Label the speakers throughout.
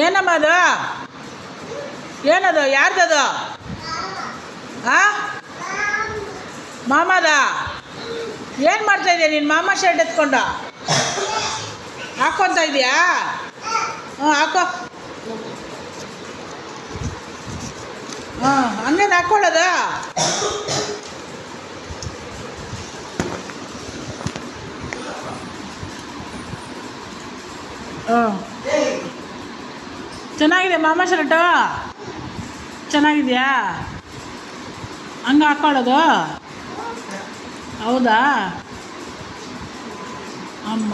Speaker 1: ಏನಮ್ಮ ಅದು? ಏನದು? ಯಾರ್ದದು? ಹಾಂ, ಮಾಮದ? ಏನು ಮಾಡ್ತಾಯಿದ್ಯಾ ನೀನು? ಮಾಮ ಶರ್ಟ್ ಎತ್ಕೊಂಡು ಹಾಕ್ಕೊತ ಇದೆಯಾ? ಹ್ಞೂ ಹಾಕೋ. ಹಾಂ, ಹಂಗೇನು ಹಾಕ್ಕೊಳ್ಳೋದ? ಹಾಂ, ಚೆನ್ನಾಗಿದೆ ಮಾಮ ಶರ್ಟು. ಚೆನ್ನಾಗಿದೆಯಾ? ಹಂಗೆ ಹಾಕ್ಕೊಳ್ಳೋದು? ಹೌದಾ ಅಮ್ಮ?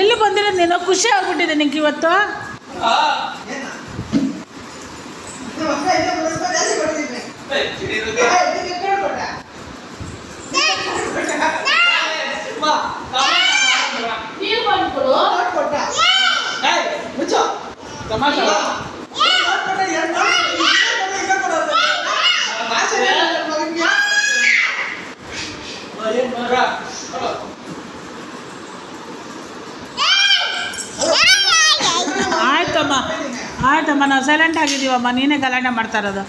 Speaker 1: ಎಲ್ಲಿ ಬಂದಿರೋದು ನೀನು? ಖುಷಿ ಆಗ್ಬಿಟ್ಟಿದೆ ನಿಂಗೆ ಇವತ್ತು? ಆಯ್ತಮ್ಮ ಆಯ್ತಮ್ಮ, ನಾವು ಸೈಲೆಂಟ್ ಆಗಿದ್ದೀವಮ್ಮ, ನೀನೇ ಗಲಾಟೆ ಮಾಡ್ತಾ ಇರೋದು.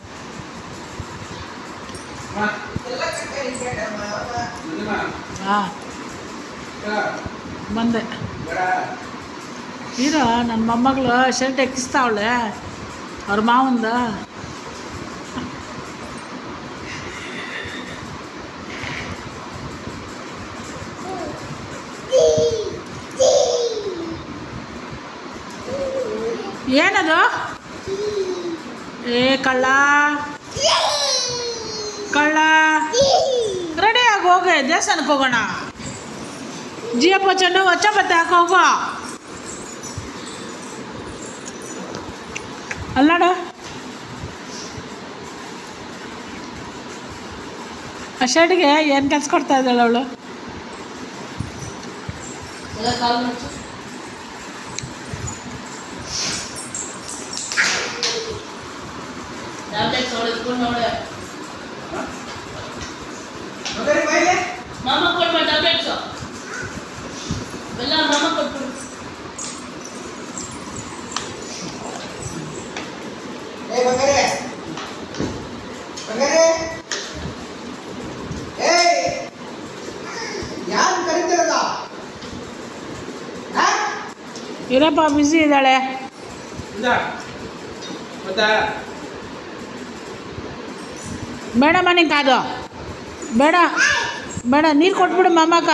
Speaker 1: ಹಾಂ, ಬಂದೆ. ಇರೋ, ನನ್ನ ಮೊಮ್ಮಗಳು ಶರ್ಟ್ ಎಕ್ಕಿಸ್ತಾವಳೆ ಅವ್ರ ಮಾವಂದ. ಏನದು? ಏ ಕಳ್ಳ ಕಳ್ಳ, ರೆಡಿ ಆಗಿ ಹೋಗಿ ದೇವಸ್ಥಾನಕ್ಕೆ ಹೋಗೋಣ. ಜಿಯಪ್ಪ ಚೆಂಡು ಹೊಚ್ಚ ಬತ್ತೆ ಹಾಕಿ ಹೋಗೋ. ಅಲ್ಲಾಡ ಆ ಶರ್ಟ್ಗೆ ಏನು ಕೆಲಸ ಕೊಡ್ತಾ ಇದ್ದಾಳೆ ಅವಳು?
Speaker 2: ಮಾಮ ಕೊಡ್ಬೇಡ ಟ್ಯಾಬ್ಲೆಟ್ಸು ಎಲ್ಲ ಮಾಮ ಕೊಟ್ಬಿಡು.
Speaker 1: ಇರಪ್ಪ, ಬಿಸಿ ಇದ್ದಾಳೆ. ಬೇಡಮ್ಮ ನಿಂಗೆ ಕಾದು ಬೇಡ ಬೇಡ, ನೀರು ಕೊಟ್ಬಿಡು ಮಾಮಕ್ಕ.